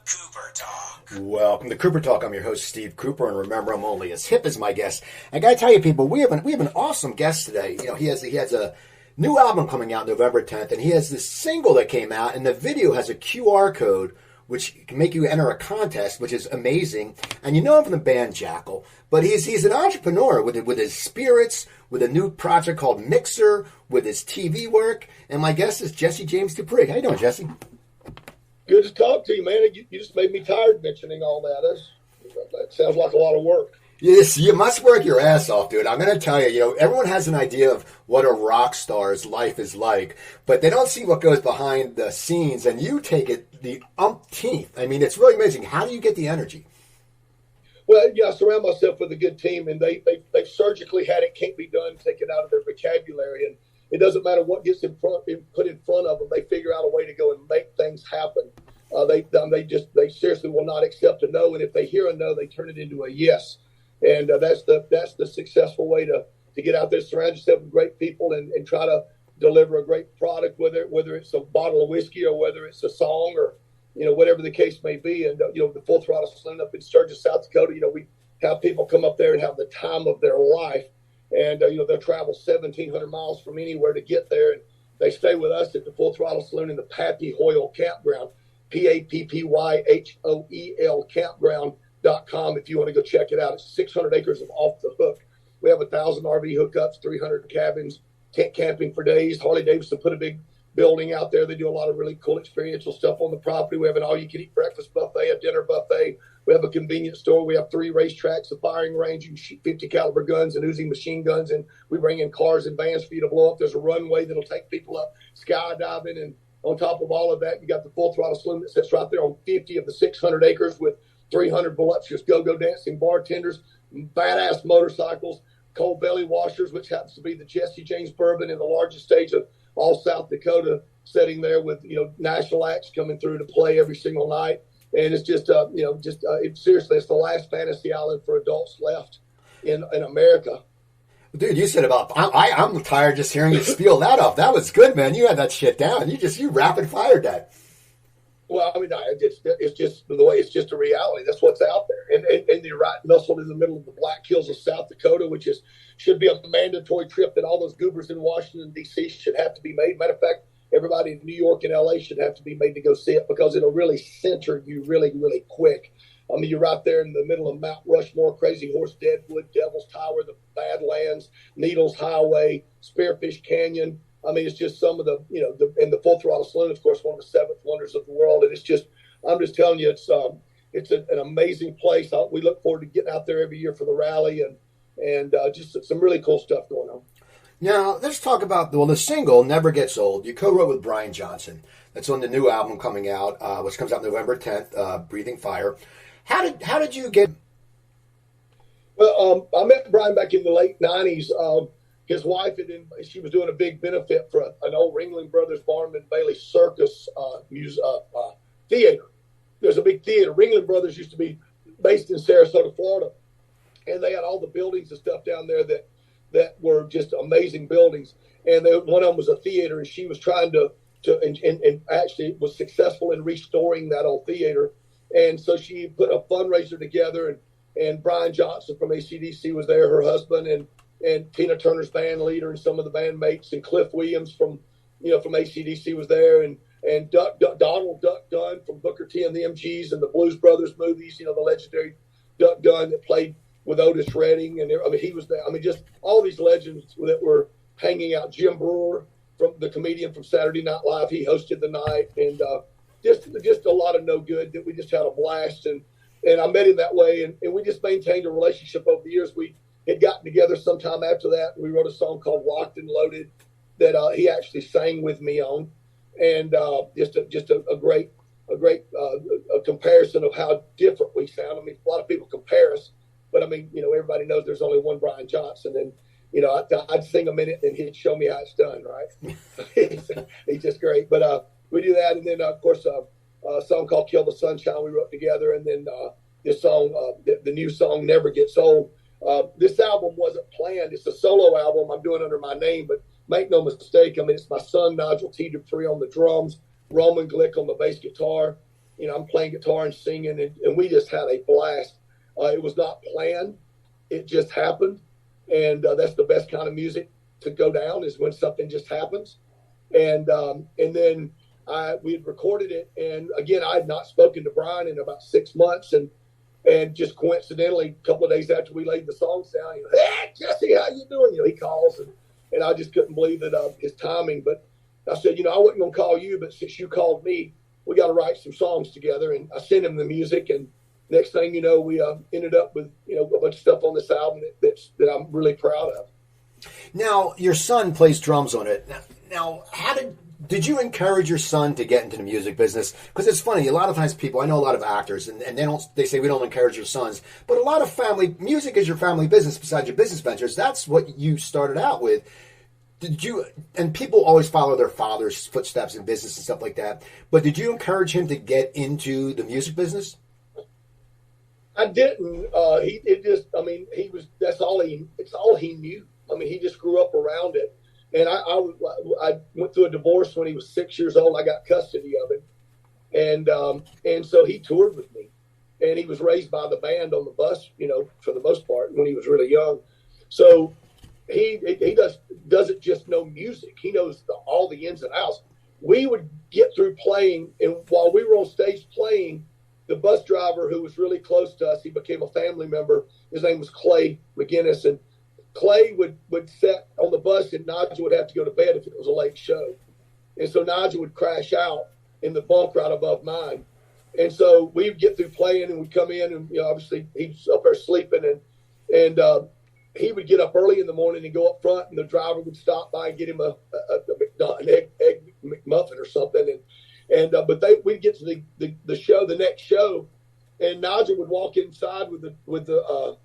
Cooper Talk. Welcome to Cooper Talk. I'm your host, Steve Cooper, and remember, I'm only as hip as my guest. I gotta tell you, people, we have an awesome guest today. You know, he has a new album coming out November 10th, and he has this single that came out, and the video has a QR code which can make you enter a contest, which is amazing. And you know him from the band JACKYL, but he's an entrepreneur with his spirits, with a new project called Mixer, with his TV work. And my guest is James Dupree. How you doing, Jesse? Good to talk to you, man. You just made me tired mentioning all that. That sounds like a lot of work. Yes, you must work your ass off, dude. I'm going to tell you, everyone has an idea of what a rock star's life is like, but they don't see what goes behind the scenes, and you take it the umpteenth. I mean, it's really amazing. How do you get the energy? Well, yeah, I surround myself with a good team, and they've surgically had it can't be done, taken out of their vocabulary, and it doesn't matter what gets put in front of them. They figure out a way to go and make things happen. They seriously will not accept a no, and if they hear a no, they turn it into a yes. And that's the successful way to get out there, surround yourself with great people, and try to deliver a great product, whether it's a bottle of whiskey or whether it's a song or whatever the case may be. And the Full Throttle Saloon up in Sturgis, South Dakota, we have people come up there and have the time of their life, and they'll travel 1,700 miles from anywhere to get there, and they stay with us at the Full Throttle Saloon in the Pappy Hoyle Campground, PAPPYHOEL Campground.com if you want to go check it out. It's 600 acres of off the hook. We have 1,000 RV hookups, 300 cabins, tent camping for days. Harley-Davidson put a big building out there. They do a lot of really cool experiential stuff on the property. We have an all-you-can-eat breakfast buffet, a dinner buffet. We have a convenience store. We have 3 racetracks, a firing range. You can shoot 50 caliber guns and Uzi machine guns, and we bring in cars and vans for you to blow up. There's a runway that'll take people up skydiving, and on top of all of that, you got the Full Throttle Saloon that sits right there on 50 of the 600 acres with 300 voluptuous go-go dancing bartenders, badass motorcycles, cold belly washers, which happens to be the James Bourbon in the largest stage of all South Dakota, sitting there with national acts coming through to play every single night. And it's just seriously, it's the last fantasy island for adults left in America. Dude, you said I'm tired just hearing you spiel that off. That was good, man. You had that shit down. You rapid fired that. Well, I mean, it's just the way. It's just a reality. That's what's out there, and you're right, nestled in the middle of the Black Hills of South Dakota, which should be a mandatory trip that all those goobers in Washington D.C. should have to be made. Matter of fact, everybody in New York and L.A. should have to be made to go see it because it'll really center you really, really quick. I mean, you're right there in the middle of Mount Rushmore, Crazy Horse, Deadwood, Devil's Tower, the Badlands, Needles Highway, Spearfish Canyon. I mean, it's just some of the, and the Full Throttle Saloon, of course, one of the 7th wonders of the world. And I'm just telling you, it's an amazing place. We look forward to getting out there every year for the rally and just some really cool stuff going on. Now, let's talk about, the single, Never Gets Old. You co-wrote with Brian Johnson. That's on the new album coming out, which comes out November 10th, Breathing Fire. How did you get? Well, I met Brian back in the late 90s. His wife, she was doing a big benefit for an old Ringling Brothers Barnum Bailey Circus theater. There's a big theater. Ringling Brothers used to be based in Sarasota, Florida, and they had all the buildings and stuff down there that were just amazing buildings. And one of them was a theater, and she was trying to actually was successful in restoring that old theater. And so she put a fundraiser together, and Brian Johnson from AC/DC was there, her husband, and Tina Turner's band leader and some of the bandmates, and Cliff Williams from AC/DC was there, and Donald Duck Dunn from Booker T and the MGs and the Blues Brothers movies, the legendary Duck Dunn that played with Otis Redding, and he was there. I mean, just all these legends that were hanging out. Jim Brewer, from the comedian from Saturday Night Live, he hosted the night, and just a lot of no good that we just had a blast, and I met him that way, and we just maintained a relationship over the years. We had gotten together sometime after that. We wrote a song called Locked and Loaded that he actually sang with me on, and just a great comparison of how different we sound. I mean, a lot of people compare us, but I mean, everybody knows there's only one Brian Johnson, and I'd sing a minute and he'd show me how it's done, right? He's just great. But we do that, and then of course a song called Kill the Sunshine we wrote together, and then this song, the new song Never Gets Old. This album wasn't planned. It's a solo album. I'm doing under my name, but make no mistake. I mean, it's my son, Nigel T. Dupree on the drums, Roman Glick on the bass guitar, I'm playing guitar and singing, and we just had a blast. It was not planned. It just happened. And that's the best kind of music to go down, is when something just happens. And then we had recorded it. And again, I had not spoken to Brian in about 6 months. And just coincidentally, a couple of days after we laid the songs down, hey, Jesse, how you doing? He calls, and I just couldn't believe that his timing. But I said, I wasn't going to call you, but since you called me, we got to write some songs together. And I sent him the music, and next thing you know, we ended up with a bunch of stuff on this album that I'm really proud of. Now, your son plays drums on it. Now, how did you encourage your son to get into the music business? Because it's funny, a lot of times I know a lot of actors, and they say we don't encourage your sons, but a lot of music is your family business besides your business ventures. That's what you started out with. And people always follow their father's footsteps in business and stuff like that, but did you encourage him to get into the music business? I didn't. It's all he knew. He just grew up around it. And I went through a divorce when he was 6 years old. I got custody of him. And so he toured with me, and he was raised by the band on the bus, for the most part, when he was really young. So he doesn't just know music. He knows all the ins and outs. We would get through playing, and while we were on stage playing, the bus driver who was really close to us, he became a family member. His name was Clay McGinnis, and Clay would sit on the bus, and Nigel would have to go to bed if it was a late show. And so Nigel would crash out in the bunk right above mine. And so we would get through playing, and we'd come in, and obviously he's up there sleeping, and he would get up early in the morning and go up front, and the driver would stop by and get him an egg McMuffin or something. But we'd get to the show, the next show, and Nigel would walk inside with the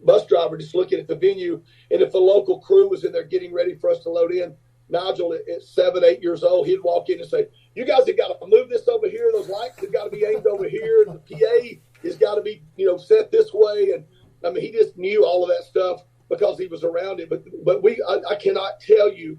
bus driver, just looking at the venue. And if the local crew was in there getting ready for us to load in, Nigel at 7, 8 years old, he'd walk in and say, "You guys have got to move this over here. Those lights have got to be aimed over here. And the PA has got to be, set this way." And he just knew all of that stuff because he was around it. But I cannot tell you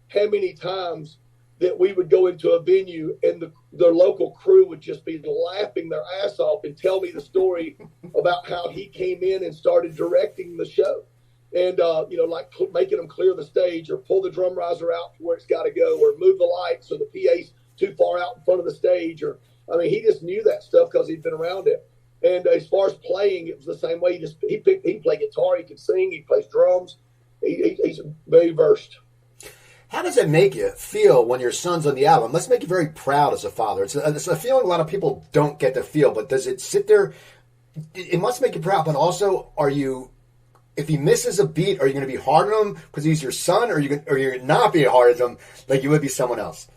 how many times that we would go into a venue and the local crew would just be laughing their ass off and tell me the story about how he came in and started directing the show. And, like making them clear the stage or pull the drum riser out to where it's got to go, or move the lights so the PA's too far out in front of the stage. He just knew that stuff because he'd been around it. And as far as playing, it was the same way. He can play guitar, he can sing, he plays drums. He's very versed. How does it make you feel when your son's on the album? It must make you very proud as a father. It's a feeling a lot of people don't get to feel, but does it sit there? It must make you proud, but also, if he misses a beat, are you going to be hard on him because he's your son, or you're not being hard on him like you would be someone else?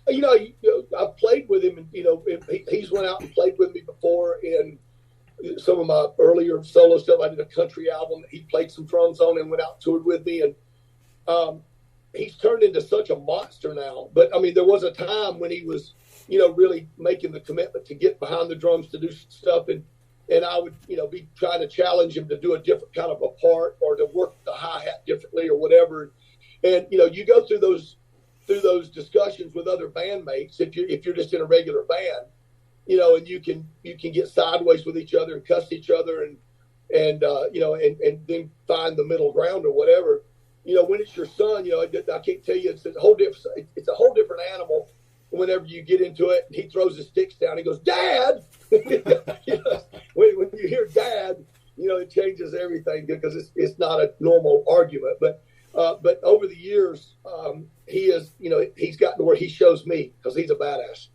I've played with him, and he's went out and played with me before in some of my earlier solo stuff. I did a country album that he played some drums on and went out and toured with me, and he's turned into such a monster now. But there was a time when he was, really making the commitment to get behind the drums to do stuff, and I would, be trying to challenge him to do a different kind of a part or to work the hi-hat differently or whatever. And you go through those discussions with other bandmates if you're just in a regular band, and you can get sideways with each other and cuss each other and then find the middle ground or whatever. When it's your son, I can't tell you, it's a whole different animal whenever you get into it and he throws his sticks down. He goes, "Dad!" When you hear "Dad," it changes everything because it's not a normal argument. But over the years, he's gotten to where he shows me because he's a badass.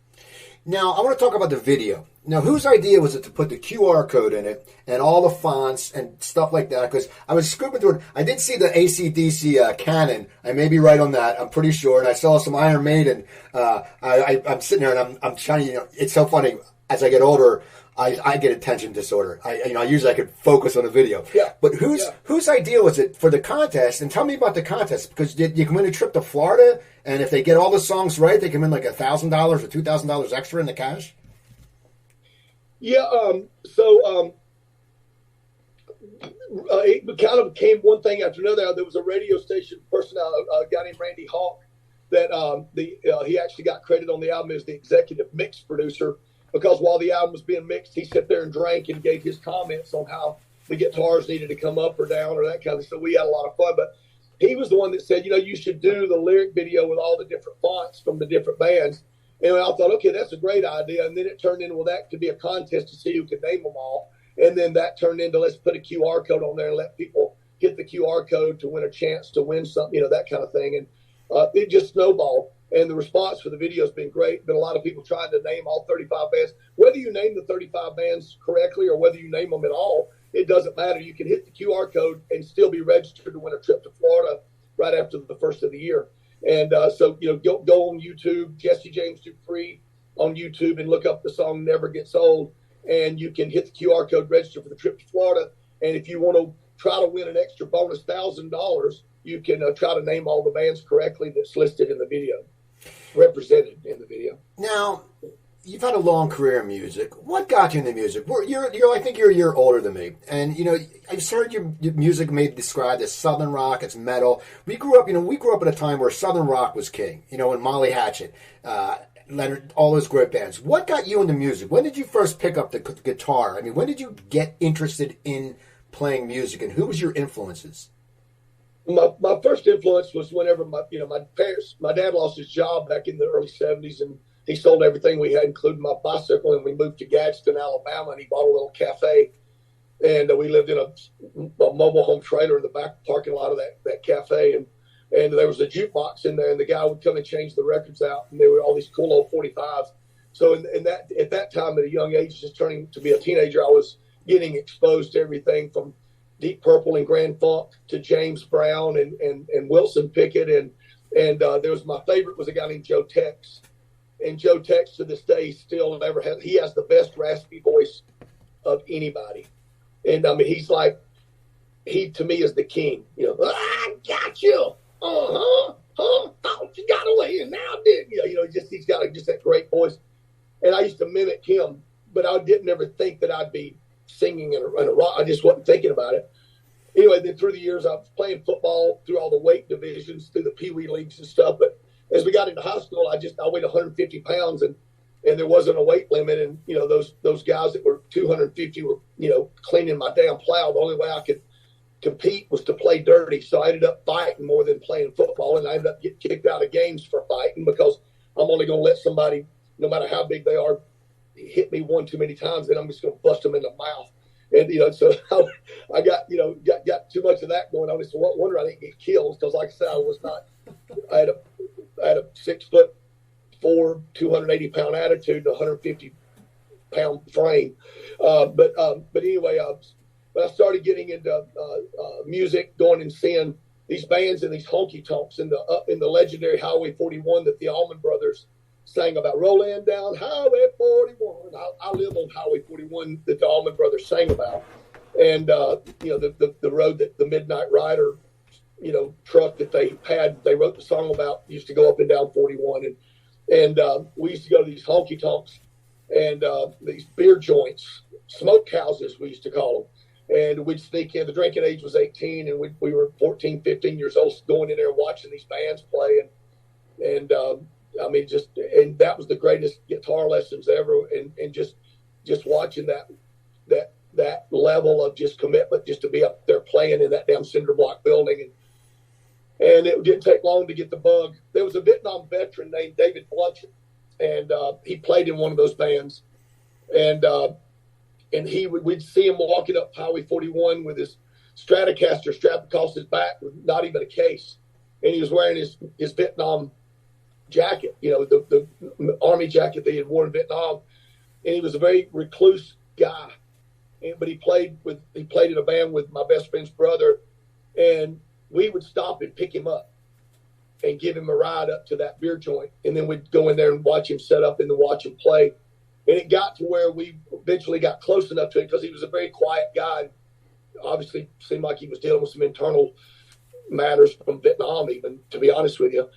Now, I want to talk about the video. Now, whose idea was it to put the QR code in it and all the fonts and stuff like that? Because I was scooping through it. I did see the AC/DC Canon. I may be right on that. I'm pretty sure. And I saw some Iron Maiden. I'm sitting there and I'm trying to, it's so funny. As I get older, I get attention disorder. I usually I could focus on a video. Yeah. But whose idea was it for the contest? And tell me about the contest, because you can win a trip to Florida, and if they get all the songs right, they can win like $1,000 or $2,000 extra in the cash. Yeah. It kind of came one thing after another. There was a radio station person, a guy named Randy Hawk, that he actually got credit on the album as the executive mix producer, because while the album was being mixed, he sat there and drank and gave his comments on how the guitars needed to come up or down or that kind of stuff. So we had a lot of fun. But he was the one that said, you should do the lyric video with all the different fonts from the different bands. And I thought, okay, that's a great idea. And then it turned into, well, that could be a contest to see who could name them all. And then that turned into, let's put a QR code on there and let people hit the QR code to win a chance to win something, that kind of thing. And it just snowballed. And the response for the video has been great. Been a lot of people trying to name all 35 bands. Whether you name the 35 bands correctly or whether you name them at all, it doesn't matter. You can hit the QR code and still be registered to win a trip to Florida right after the first of the year. And so, go on YouTube, Jesse James Dupree on YouTube, and look up the song Never Gets Old. And you can hit the QR code, register for the trip to Florida. And if you want to try to win an extra bonus $1,000, you can try to name all the bands correctly that's listed in the video, represented in the video. Now, you've had a long career in music. What got you into music? I think you're a year older than me, and I've heard your music maybe described as Southern rock. It's metal. We grew up at a time where Southern rock was king. And Molly Hatchet, Leonard, all those great bands. What got you into music? When did you first pick up the guitar? I mean, when did you get interested in playing music, and who was your influences? My first influence was whenever my dad lost his job back in the early 70s, and he sold everything we had, including my bicycle, and we moved to Gadsden, Alabama, and he bought a little cafe. And we lived in a mobile home trailer in the back parking lot of that cafe. And there was a jukebox in there, and the guy would come and change the records out, and there were all these cool old 45s. So at that time, at a young age, just turning to be a teenager, I was getting exposed to everything from Deep Purple and Grand Funk to James Brown and Wilson Pickett. And there was, my favorite was a guy named Joe Tex. And Joe Tex, to this day, still never has. He has the best raspy voice of anybody. And I mean, he to me is the king. I got you. Thought you got away, and now did you? He's got just that great voice. And I used to mimic him, but I didn't ever think that I'd be singing in a rock. I just wasn't thinking about it. Anyway, then through the years, I was playing football through all the weight divisions, through the Pee Wee leagues and stuff. But as we got into high school, I weighed 150 pounds, and there wasn't a weight limit. And those guys that were 250 were cleaning my damn plow. The only way I could compete was to play dirty. So I ended up fighting more than playing football, and I ended up getting kicked out of games for fighting, because I'm only going to let somebody, no matter how big they are, hit me one too many times, and I'm just going to bust them in the mouth. And so I got too much of that going on. It's no wonder I didn't get killed, because like I said, I had a 6'4", 280-pound attitude, and a 150-pound frame. But anyway, when I started getting into music, going and seeing these bands and these honky tonks in the legendary Highway 41 that the Allman Brothers sang about, rolling down Highway 41. I live on Highway 41 that the Allman Brothers sang about. And, the road that the Midnight Rider, truck that they wrote the song about used to go up and down 41. And we used to go to these honky tonks and these beer joints, smoke houses, we used to call them. And we'd sneak in. The drinking age was 18, and we were 14, 15 years old, going in there and watching these bands play. And I mean, and that was the greatest guitar lessons ever. And just watching that level of just commitment, just to be up there playing in that damn cinder block building. And it didn't take long to get the bug. There was a Vietnam veteran named David Blunchet, and he played in one of those bands. And we'd see him walking up Highway 41 with his Stratocaster strapped across his back with not even a case. And he was wearing his Vietnam jacket, the army jacket that he had worn in Vietnam. And he was a very recluse guy. But he played in a band with my best friend's brother. And we would stop and pick him up and give him a ride up to that beer joint. And then we'd go in there and watch him set up and then watch him play. And it got to where we eventually got close enough to him, because he was a very quiet guy. And obviously seemed like he was dealing with some internal matters from Vietnam, even, to be honest with you,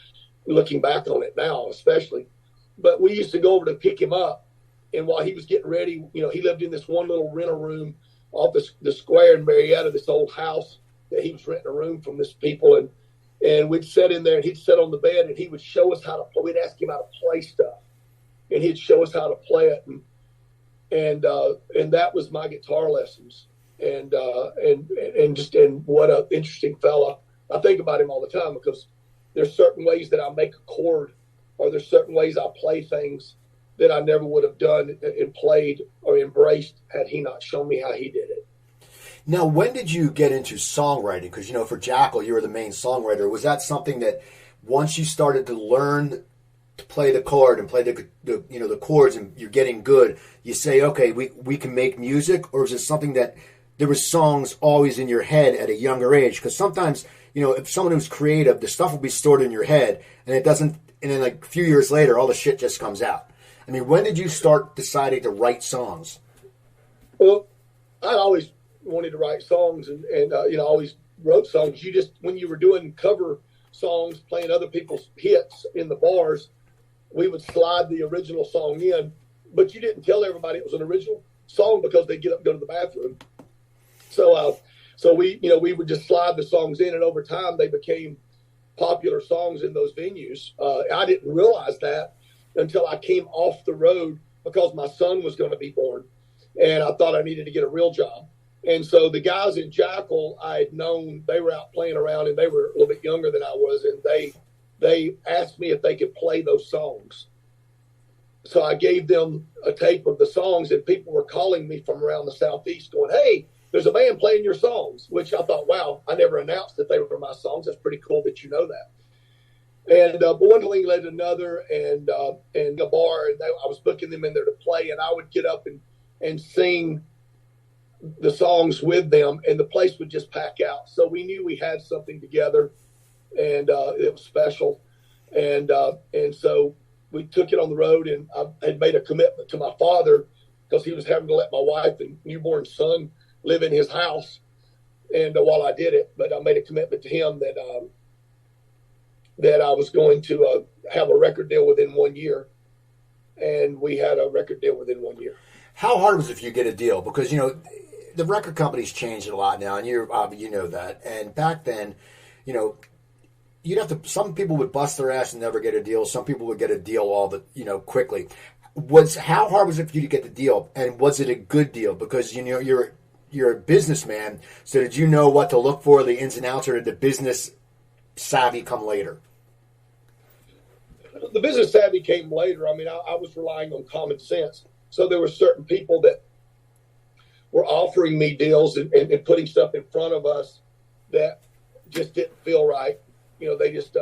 looking back on it now especially. But we used to go over to pick him up. And while he was getting ready, he lived in this one little rental room off the square in Marietta, this old house that he was renting a room from this people. And we'd sit in there, and he'd sit on the bed, and he would show us how to play. We'd ask him how to play stuff, and he'd show us how to play it. And that was my guitar lessons. And what an interesting fella. I think about him all the time, because there's certain ways that I make a chord, or there's certain ways I play things that I never would have done and played or embraced had he not shown me how he did it. Now, when did you get into songwriting? Because, for JACKYL, you were the main songwriter. Was that something that once you started to learn to play the chord and play the chords, and you're getting good, you say, okay, we can make music? Or is it something that there was songs always in your head at a younger age? Because sometimes, if someone who's creative, the stuff will be stored in your head, and it doesn't, and then like a few years later, all the shit just comes out. I mean, when did you start deciding to write songs? Well, I always wanted to write songs, and always wrote songs. You just, when you were doing cover songs, playing other people's hits in the bars, we would slide the original song in, but you didn't tell everybody it was an original song because they'd get up and go to the bathroom. So we would just slide the songs in, and over time they became popular songs in those venues. I didn't realize that until I came off the road, because my son was going to be born, and I thought I needed to get a real job. And so the guys in JACKYL, I had known, they were out playing around, and they were a little bit younger than I was, and they asked me if they could play those songs. So I gave them a tape of the songs, and people were calling me from around the Southeast going, "Hey, there's a band playing your songs," which I thought, wow, I never announced that they were my songs. That's pretty cool that you know that. And but one thing led to another, and a bar, and I was booking them in there to play, and I would get up and sing the songs with them, and the place would just pack out. So we knew we had something together, and it was special. And so we took it on the road, and I had made a commitment to my father, because he was having to let my wife and newborn son live in his house. And while I did it, but I made a commitment to him that I was going to have a record deal within 1 year. And we had a record deal within 1 year. How hard was it for you to get a deal? Because, the record companies changed a lot now, and you know that. And back then, you'd have to, some people would bust their ass and never get a deal. Some people would get a deal quickly. How hard was it for you to get the deal? And was it a good deal? Because, you're a businessman, so did you know what to look for, the ins and outs, or did the business savvy come later? The business savvy came later. I mean, I was relying on common sense. So there were certain people that were offering me deals and putting stuff in front of us that just didn't feel right. They just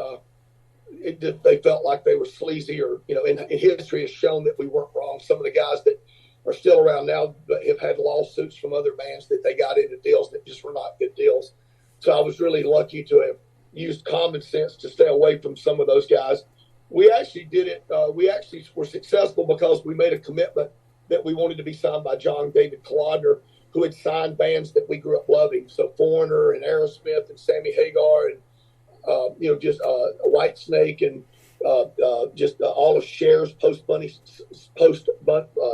they felt like they were sleazy, or and history has shown that we weren't wrong. Some of the guys that are still around now but have had lawsuits from other bands that they got into deals that just were not good deals. So I was really lucky to have used common sense to stay away from some of those guys. We actually did it. We actually were successful because we made a commitment that we wanted to be signed by John David Kalodner, who had signed bands that we grew up loving. So Foreigner and Aerosmith and Sammy Hagar and, just Whitesnake and just all of Cher's post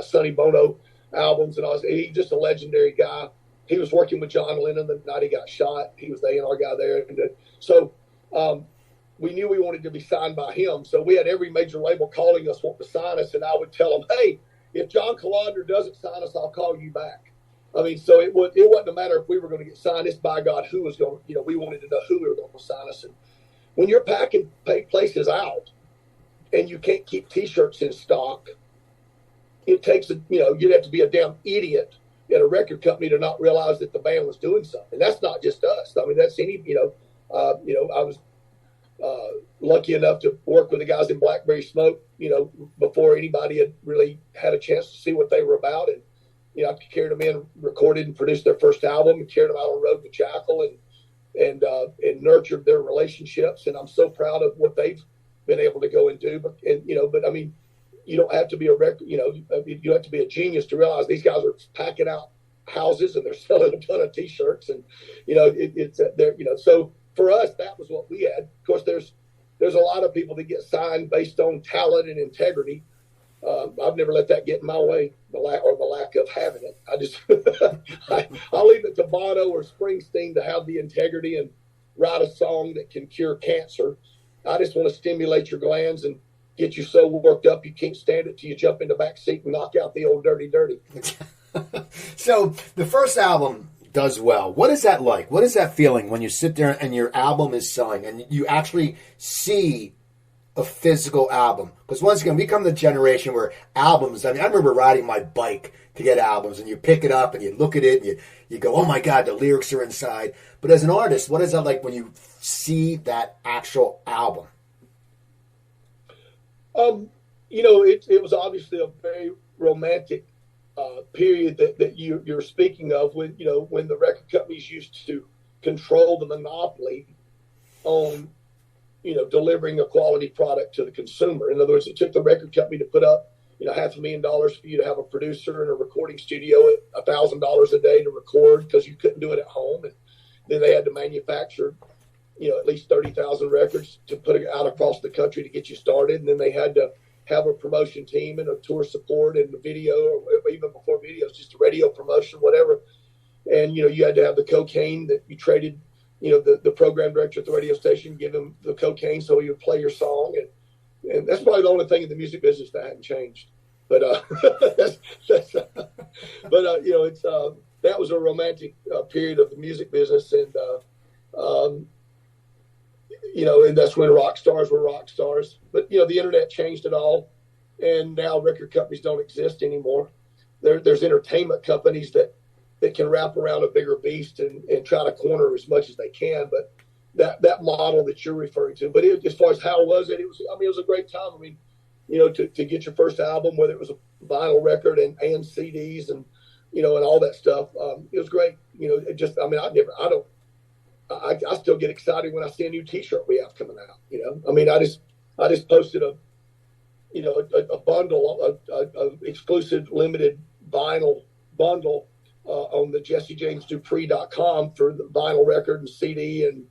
Sonny Bono albums. And he's just a legendary guy. He was working with John Lennon the night he got shot. He was the A&R guy there. And so we knew we wanted to be signed by him. So we had every major label calling us, wanting to sign us. And I would tell them, hey, if John Kalodner doesn't sign us, I'll call you back. I mean, so it wasn't a matter if we were going to get signed. It's by God who was going to, we wanted to know who we were going to sign us. And when you're packing places out and you can't keep T-shirts in stock, it takes, you'd have to be a damn idiot at a record company to not realize that the band was doing something. That's not just us. I mean, that's any, I was lucky enough to work with the guys in Blackberry Smoke, before anybody had really had a chance to see what they were about. And, I carried them in, recorded and produced their first album, and carried them out on the road with JACKYL and nurtured their relationships. And I'm so proud of what they've been able to go and do. But I mean, you don't have to be a record, you have to be a genius to realize these guys are packing out houses and they're selling a ton of T-shirts. And, so for us, that was what we had. Of course, there's a lot of people that get signed based on talent and integrity. I've never let that get in my way, the lack of having it. I just, I'll leave it to Bono or Springsteen to have the integrity write a song that can cure cancer. I just want to stimulate your glands and get you so worked up you can't stand it till you jump in the back seat and knock out the old dirty. So the first album does well. What is that like? What is that feeling when you sit there and your album is selling and you actually see a physical album? Because once again, we come to the generation where albums, I remember riding my bike to get albums, and you pick it up and you look at it and you go, oh my God, the lyrics are inside. But as an artist, what is that like when you see that actual album? It was obviously a very romantic period that you're speaking of when the record companies used to control the monopoly on delivering a quality product to the consumer. In other words, it took the record company to put up $500,000 for you to have a producer in a recording studio at $1,000 a day to record, because you couldn't do it at home. And then they had to manufacture at least 30,000 records to put it out across the country to get you started. And then they had to have a promotion team and a tour support and the video, or even before videos, just a radio promotion, whatever. And, you had to have the cocaine that you traded, the program director at the radio station, give him the cocaine so he would play your song. And that's probably the only thing in the music business that hadn't changed. But, that was a romantic period of the music business. And that's when rock stars were rock stars. But, the internet changed it all. And now record companies don't exist anymore. There's entertainment companies that can wrap around a bigger beast and try to corner as much as they can. But that model that you're referring to, but as far as how was it, it was a great time. To get your first album, whether it was a vinyl record and CDs and all that stuff, it was great. I still get excited when I see a new T-shirt we have coming out. I just posted a bundle, a exclusive limited vinyl bundle on the JamesDupree.com for the vinyl record and CD and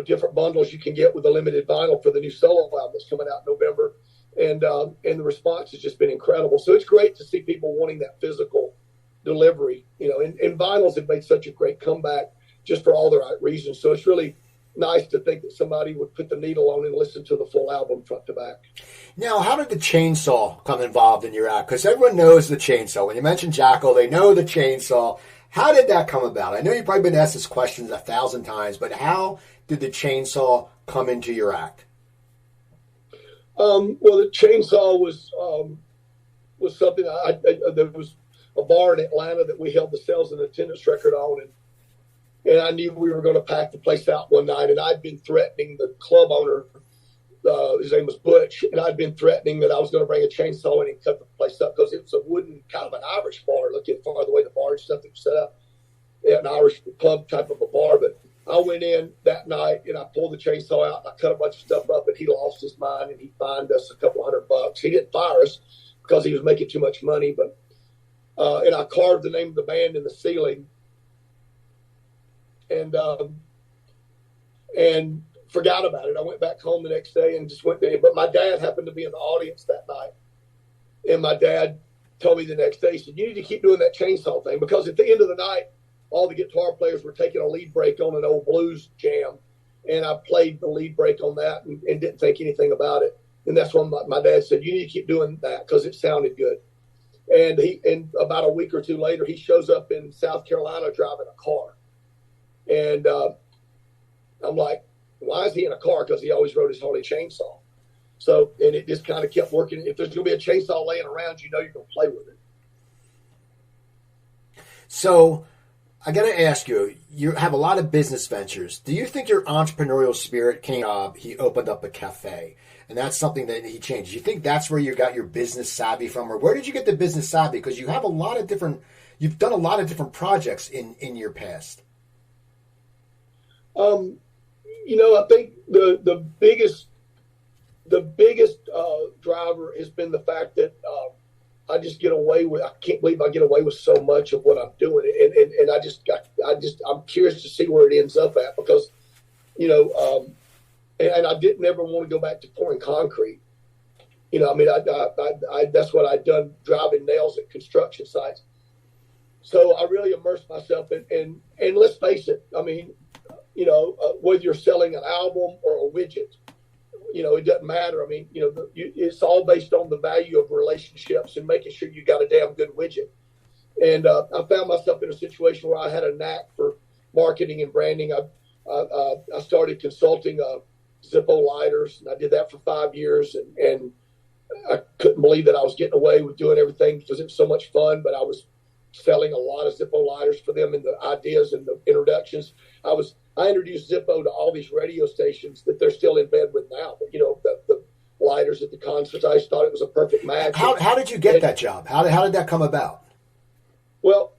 different bundles you can get with a limited vinyl for the new solo album that's coming out in November. And the response has just been incredible. So it's great to see people wanting that physical delivery, and vinyls have made such a great comeback just for all the right reasons. So it's really nice to think that somebody would put the needle on and listen to the full album front to back. Now, how did the chainsaw come involved in your act? Because everyone knows the chainsaw. When you mention JACKYL, they know the chainsaw. How did that come about? I know you've probably been asked this question 1,000 times, but how did the chainsaw come into your act? Well, the chainsaw was something there was a bar in Atlanta that we held the sales and attendance record on, and I knew we were going to pack the place out one night, and I'd been threatening the club owner, his name was Butch, and I'd been threatening that I was going to bring a chainsaw in and cut the place up, because it was a wooden, kind of an Irish bar, looking far the way the bar and stuff that was set up, an Irish pub type of a bar. But I went in that night and I pulled the chainsaw out and I cut a bunch of stuff up, and he lost his mind and he fined us a couple $100. He didn't fire us because he was making too much money, but and I carved the name of the band in the ceiling and forgot about it. I went back home the next day and just went there. But my dad happened to be in the audience that night. And my dad told me the next day, he said, you need to keep doing that chainsaw thing, because at the end of the night, all the guitar players were taking a lead break on an old blues jam. And I played the lead break on that and didn't think anything about it. And that's when my dad said, you need to keep doing that because it sounded good. And about a week or two later, he shows up in South Carolina driving a car. And I'm like, why is he in a car? Because he always rode his Harley chainsaw. So, and it just kind of kept working. If there's going to be a chainsaw laying around, you're going to play with it. So I got to ask you, you have a lot of business ventures. Do you think your entrepreneurial spirit came up? He opened up a cafe, and that's something that he changed. Do you think that's where you got your business savvy from, or where did you get the business savvy? Because you have you've done a lot of different projects in your past. I think the biggest driver has been the fact that I just get away with. I can't believe I get away with so much of what I'm doing, and I'm curious to see where it ends up at, because, and I didn't ever want to go back to pouring concrete. I that's what I'd done, driving nails at construction sites. So I really immersed myself and let's face it, I mean, whether you're selling an album or a widget, it doesn't matter. I mean, it's all based on the value of relationships and making sure you got a damn good widget. And I found myself in a situation where I had a knack for marketing and branding. I started consulting Zippo lighters, and I did that for 5 years. And I couldn't believe that I was getting away with doing everything because it was so much fun, but I was selling a lot of Zippo lighters for them and the ideas and the introductions. I introduced Zippo to all these radio stations that they're still in bed with now. But, the lighters at the concerts, I just thought it was a perfect match. How did you get that job? How did that come about? Well,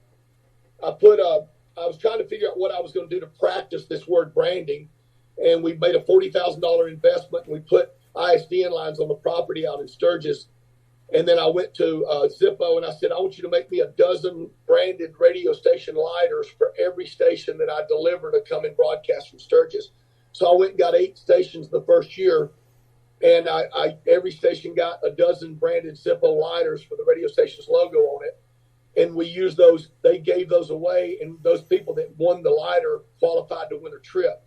I was trying to figure out what I was going to do to practice this word branding. And we made a $40,000 investment, and we put ISDN lines on the property out in Sturgis. And then I went to Zippo and I said, I want you to make me a dozen branded radio station lighters for every station that I deliver to come and broadcast from Sturgis. So I went and got 8 stations the first year. And every station got a dozen branded Zippo lighters for the radio station's logo on it. And we used those, they gave those away. And those people that won the lighter qualified to win a trip.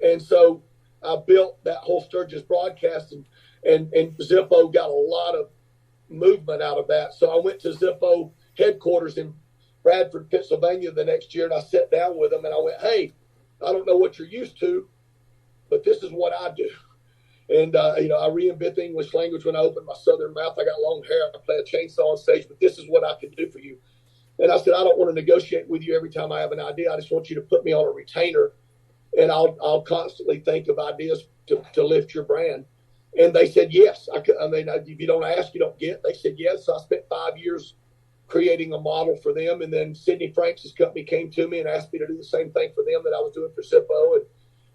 And so I built that whole Sturgis broadcast and Zippo got a lot of movement out of that. So I went to Zippo headquarters in Bradford, Pennsylvania the next year, and I sat down with them and I went, hey, I don't know what you're used to, but this is what I do. And, I reinvent the English language when I opened my southern mouth. I got long hair. I play a chainsaw on stage, but this is what I can do for you. And I said, I don't want to negotiate with you every time I have an idea. I just want you to put me on a retainer, and I'll constantly think of ideas to lift your brand. And they said, yes. If you don't ask, you don't get. They said, yes. So I spent 5 years creating a model for them. And then Sidney Franks' company came to me and asked me to do the same thing for them that I was doing for Zippo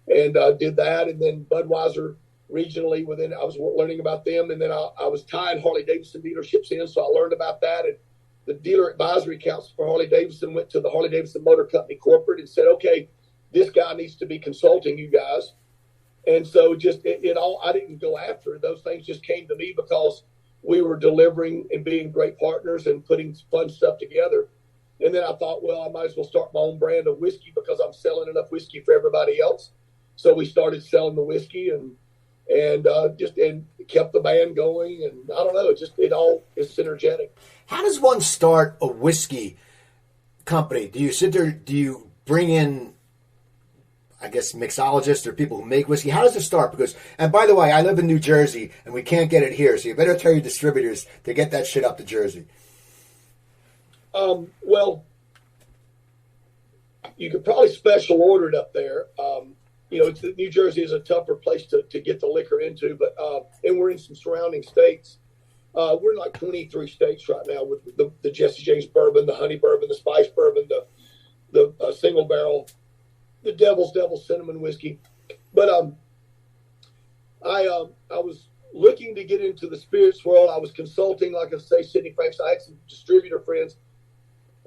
and did that. And then Budweiser regionally I was learning about them. And then I was tying Harley-Davidson dealerships in. So I learned about that. And the dealer advisory council for Harley-Davidson went to the Harley-Davidson Motor Company corporate and said, okay, this guy needs to be consulting you guys. And so I didn't go after it. Those things just came to me because we were delivering and being great partners and putting fun stuff together. And then I thought, well, I might as well start my own brand of whiskey because I'm selling enough whiskey for everybody else. So we started selling the whiskey and kept the band going. And I don't know, it all is synergetic. How does one start a whiskey company? Do you sit there, do you bring in, I guess, mixologists or people who make whiskey? How does it start? And by the way, I live in New Jersey and we can't get it here. So you better tell your distributors to get that shit up to Jersey. Well, you could probably special order it up there. New Jersey is a tougher place to get the liquor into, but and we're in some surrounding states. We're in like 23 states right now with the Jesse James bourbon, the honey bourbon, the spice bourbon, the single barrel, the Devil's Devil cinnamon whiskey. But I was looking to get into the spirits world. I was consulting, like I say, Sidney Franks. I had some distributor friends.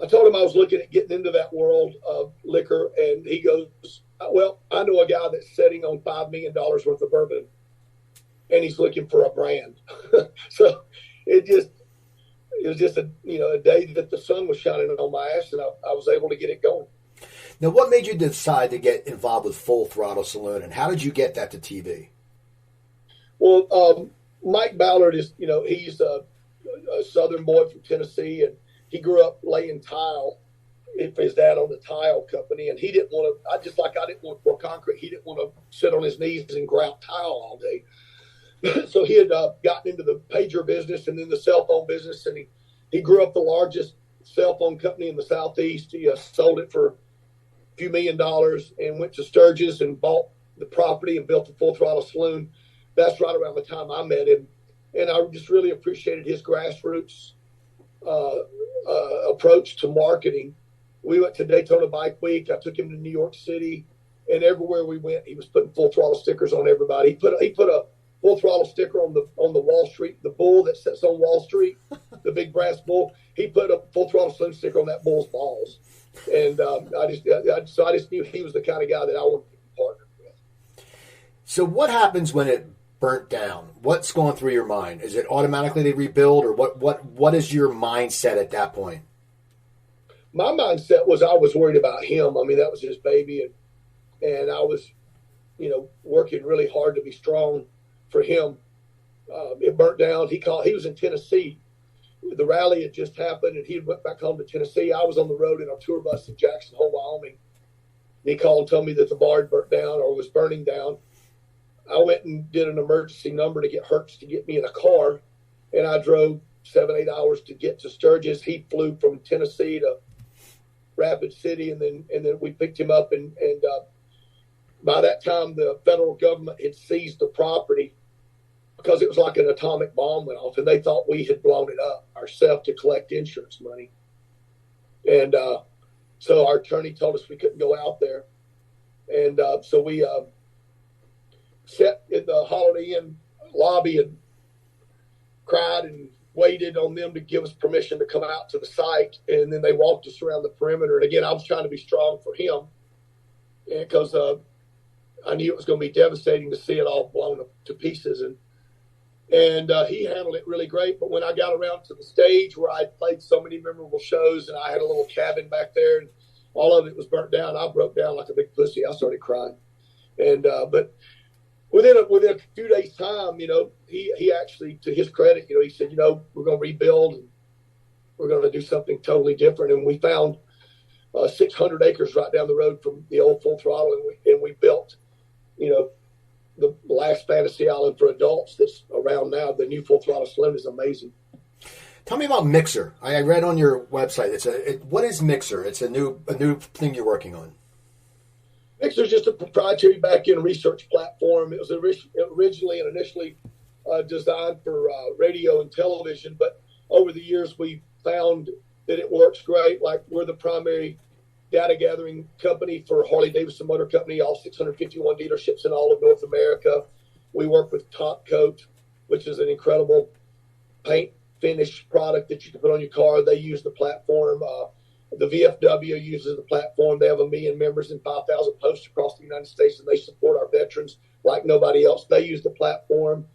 I told him I was looking at getting into that world of liquor, and he goes, well, I know a guy that's sitting on $5 million worth of bourbon, and he's looking for a brand. So it was just a day that the sun was shining on my ass, and I was able to get it going. Now, what made you decide to get involved with Full Throttle Saloon, and how did you get that to TV? Well, Mike Ballard is, he's a Southern boy from Tennessee, and he grew up laying tile. His dad owned a tile company, and he didn't want to. I didn't want to pour concrete. He didn't want to sit on his knees and grout tile all day. So he had gotten into the pager business and then the cell phone business, and he grew up the largest cell phone company in the Southeast. He sold it for few $1 million and went to Sturgis and bought the property and built the Full Throttle Saloon. That's right around the time I met him. And I just really appreciated his grassroots approach to marketing. We went to Daytona Bike Week. I took him to New York City, and everywhere we went, he was putting Full Throttle stickers on everybody. He put a Full Throttle sticker on the Wall Street, the bull that sits on Wall Street, the big brass bull. He put a Full Throttle Saloon sticker on that bull's balls. And I just knew he was the kind of guy that I wanted to be partnered with. So what happens when it burnt down? What's going through your mind? Is it automatically they rebuild, or what is your mindset at that point? my mindset was I was worried about him. I mean, that was his baby, and I was, working really hard to be strong for him. It burnt down. He was in Tennessee. The rally had just happened, and he went back home to Tennessee. I was on the road in our tour bus in Jackson Hole, Wyoming. He called and told me that the bar had burnt down or was burning down. I went and did an emergency number to get Hertz to get me in a car, and I drove 7-8 hours to get to Sturgis. He flew from Tennessee to Rapid City, and then we picked him up, and by that time the federal government had seized the property because it was like an atomic bomb went off, and they thought we had blown it up ourselves to collect insurance money. And so our attorney told us we couldn't go out there. And so we sat in the Holiday Inn lobby and cried and waited on them to give us permission to come out to the site. And then they walked us around the perimeter. And again, I was trying to be strong for him because I knew it was going to be devastating to see it all blown to pieces. And he handled it really great. But when I got around to the stage where I played so many memorable shows, and I had a little cabin back there, and all of it was burnt down, I broke down like a big pussy. I started crying. And but within a few days' time, he actually, to his credit, he said, we're going to rebuild, and we're going to do something totally different. And we found 600 acres right down the road from the old Full Throttle, and we built, the last fantasy island for adults that's around now. The new Full Throttle Saloon is amazing. Tell me about Mixer. I read on your website. What is Mixer? It's a new thing you're working on. Mixer is just a proprietary back-end research platform. It was originally and initially designed for radio and television, but over the years we found that it works great. Like, we're the primary data gathering company for Harley-Davidson Motor Company, all 651 dealerships in all of North America. We work with Top Coat, which is an incredible paint finish product that you can put on your car. They use the platform. The VFW uses the platform. They have 1 million members and 5,000 posts across the United States, and they support our veterans like nobody else. They use the platform.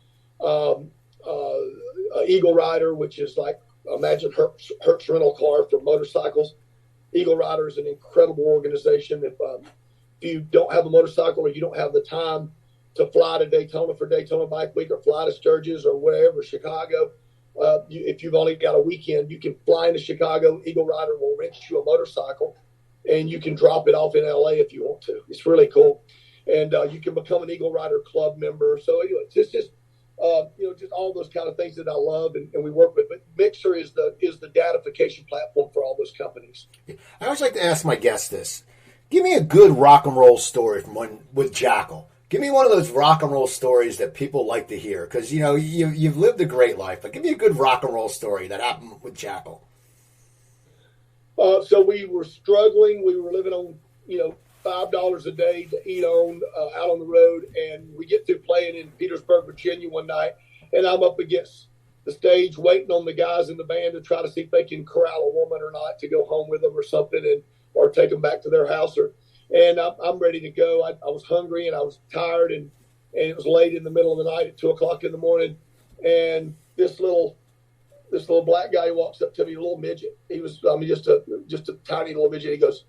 Eagle Rider, which is like, imagine Hertz rental car for motorcycles. Eagle Rider is an incredible organization. If you don't have a motorcycle, or you don't have the time to fly to Daytona for Daytona Bike Week, or fly to Sturgis or wherever, Chicago, if you've only got a weekend, you can fly into Chicago. Eagle Rider will rent you a motorcycle, and you can drop it off in LA if you want to. It's really cool. And you can become an Eagle Rider Club member. So anyway, it's just all those kind of things that I love and we work with. But Mixer is the datification platform for all those companies. I always like to ask my guests this. Give me a good rock and roll story with JACKYL. Give me one of those rock and roll stories that people like to hear, because you've lived a great life. But give me a good rock and roll story that happened with JACKYL. So we were struggling. We were living on $5 a day to eat on out on the road, and we get through playing in Petersburg, Virginia one night, and I'm up against the stage waiting on the guys in the band to try to see if they can corral a woman or not to go home with them or something, or take them back to their house. And I'm ready to go. I was hungry and I was tired, and it was late in the middle of the night at 2:00 in the morning. And this little black guy walks up to me, a little midget. He was, just a tiny little midget. He goes,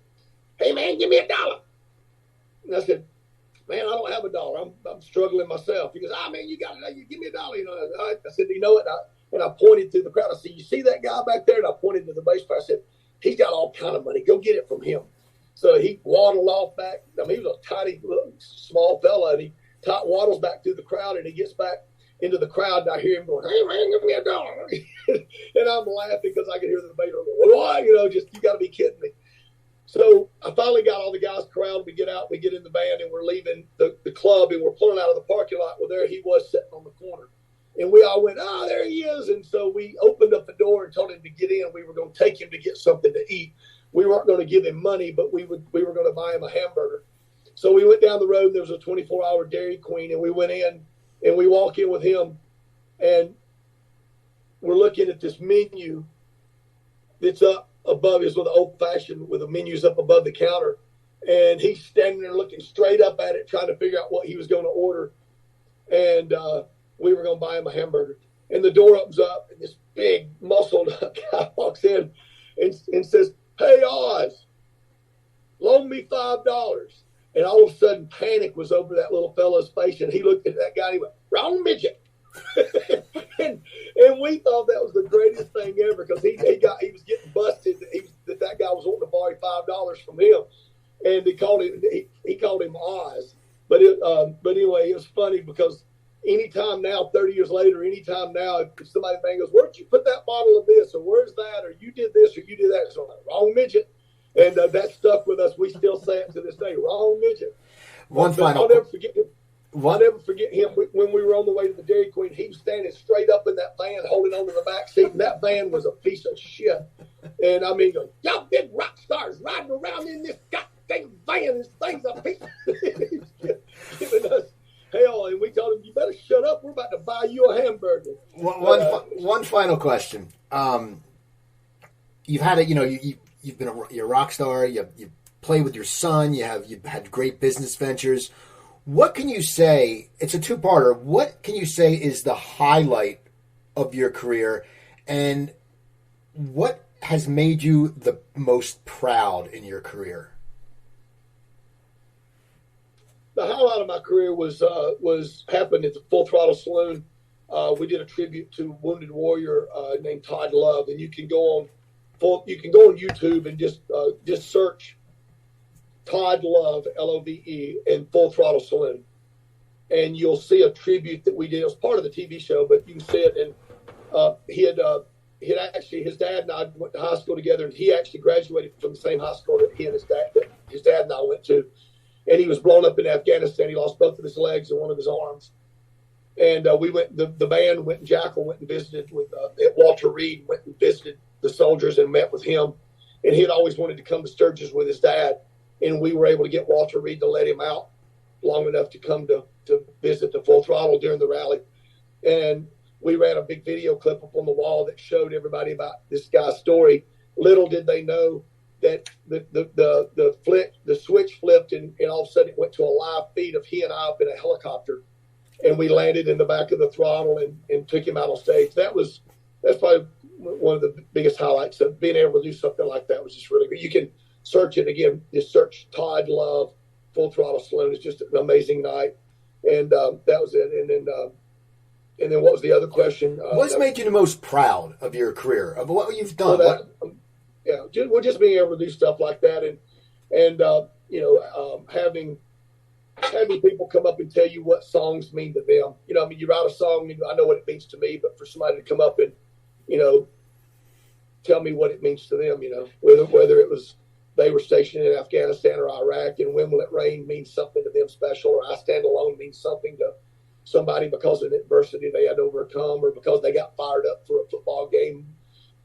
"Hey man, give me $1." And I said, "Man, I don't have $1. I'm struggling myself." He goes, "Man, you give me $1." I said, "You know what?" And I pointed to the crowd. I said, "You see that guy back there?" And I pointed to the bass player. I said, "He's got all kind of money. Go get it from him." So he waddled off back. He was a tiny, small fella, and he waddles back through the crowd, and he gets back into the crowd, and I hear him going, "Hey, man, give me $1." And I'm laughing because I can hear the bass player going, "What? You got to be kidding me." So I finally got all the guys corralled. We get out, we get in the van, and we're leaving the club, and we're pulling out of the parking lot. Well, there he was sitting on the corner. And we all went, there he is. And so we opened up the door and told him to get in. We were going to take him to get something to eat. We weren't going to give him money, but we were going to buy him a hamburger. So we went down the road, and there was a 24-hour Dairy Queen, and we went in, and we walk in with him, and we're looking at this menu that's up above us with an old-fashioned, with the menus up above the counter. And he's standing there looking straight up at it, trying to figure out what he was going to order. And we were going to buy him a hamburger. And the door opens up, and this big, muscled guy walks in and says, "Hey, Oz, loan me $5." And all of a sudden, panic was over that little fellow's face, and he looked at that guy and he went, "Wrong midget." and we thought that was the greatest thing ever, because he was getting busted. That guy was wanting to borrow $5 from him, and he called him Oz. But anyway, it was funny because anytime now, 30 years later, anytime now, if somebody goes, "Where'd you put that bottle of this?" or "Where's that?" or "You did this," or "You did that," so I'm like, "Wrong midget." And that stuck with us. We still say it to this day, "Wrong midget." I'll never forget him. I'll never forget him when we were on the way to the Dairy Queen. He was standing straight up in that van, holding onto the back seat, and that van was a piece of shit. And I mean, "Y'all big rock stars riding around in this goddamn van. This thing's a piece of giving us hell." And we told him, "You better shut up. We're about to buy you a hamburger." One final question. You've had it. You've been you're a rock star. You play with your son. You've had great business ventures. What can you say? It's a two-parter. What can you say is the highlight of your career, and what has made you the most proud in your career? The highlight of my career was happened at the Throttle Saloon. We did a tribute to Wounded Warrior named Todd Love, and you can go on YouTube and just search Todd Love, Love, and Full Throttle Saloon, and you'll see a tribute that we did. It was part of the TV show, but you can see it. And he had actually, his dad and I went to high school together, and he actually graduated from the same high school that his dad and I went to. And he was blown up in Afghanistan. He lost both of his legs and one of his arms. And we went. The band went. And JACKYL went and visited with at Walter Reed. Went and visited the soldiers and met with him. And he had always wanted to come to Sturgis with his dad. And we were able to get Walter Reed to let him out long enough to come to visit the Full Throttle during the rally. And we ran a big video clip up on the wall that showed everybody about this guy's story. Little did they know that the switch flipped, and all of a sudden it went to a live feed of he and I up in a helicopter. And we landed in the back of the throttle and took him out on stage. That's probably one of the biggest highlights of being able to do something like that. Was just really good. You can search it again. Just search Todd Love, Full Throttle Saloon. It's just an amazing night. And that was it. And then what was the other question? What's made you the most proud of your career, of what you've done? Just being able to do stuff like that, and having people come up and tell you what songs mean to them. You write a song, I know what it means to me, but for somebody to come up and, tell me what it means to them, whether it was they were stationed in Afghanistan or Iraq, and When Will It Rain means something to them special, or I Stand Alone means something to somebody because of the adversity they had to overcome, or because they got fired up for a football game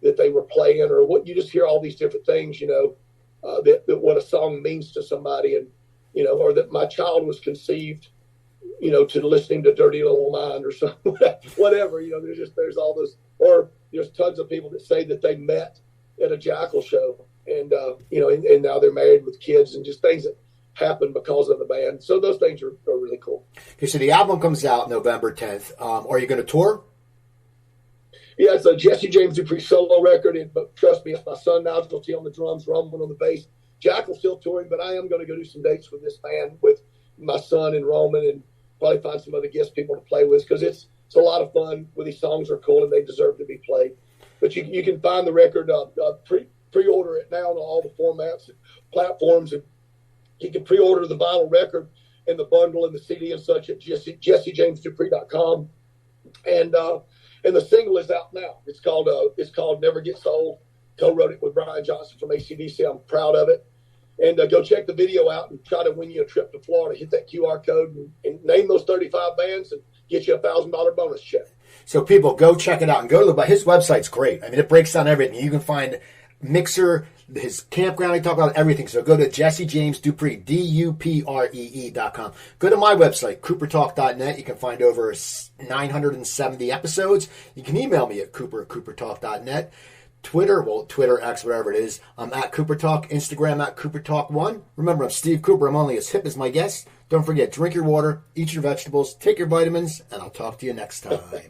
that they were playing, or what. You just hear all these different things, that what a song means to somebody, and or that my child was conceived, to listening to Dirty Little Mind or something, whatever. There's all this, or there's tons of people that say that they met at a JACKYL show, and and now they're married with kids, and just things that happen because of the band. So those things are really cool. Okay, so the album comes out November 10th. Are you going to tour? Yeah, it's a James Dupree solo record, but trust me, it's my son Nigel T on the drums, Roman on the bass. JACKYL's still touring, but I am going to go do some dates with this band, with my son and Roman, and probably find some other guest people to play with, because it's a lot of fun. These songs are cool, and they deserve to be played. But you can find the record, pre-order it now on all the formats and platforms, and you can pre-order the vinyl record and the bundle and the CD and such at JesseJamesDupree.com. And the single is out now. It's called Never Gets Old. Co-wrote it with Brian Johnson from AC/DC. I'm proud of it. And go check the video out and try to win you a trip to Florida. Hit that QR code and name those 35 bands and get you a $1,000 bonus check. So people, go check it out and go to his website's great. I mean, it breaks down everything. You can find Mixer, his campground, he talked about everything. So go to JesseJamesDupree, DUPREE.com. Go to my website, CooperTalk.net. You can find over 970 episodes. You can email me at Cooper@CooperTalk.net. Twitter X, whatever it is. I'm at Cooper Talk. Instagram at Cooper Talk 1. Remember, I'm Steve Cooper. I'm only as hip as my guests. Don't forget, drink your water, eat your vegetables, take your vitamins, and I'll talk to you next time. Thank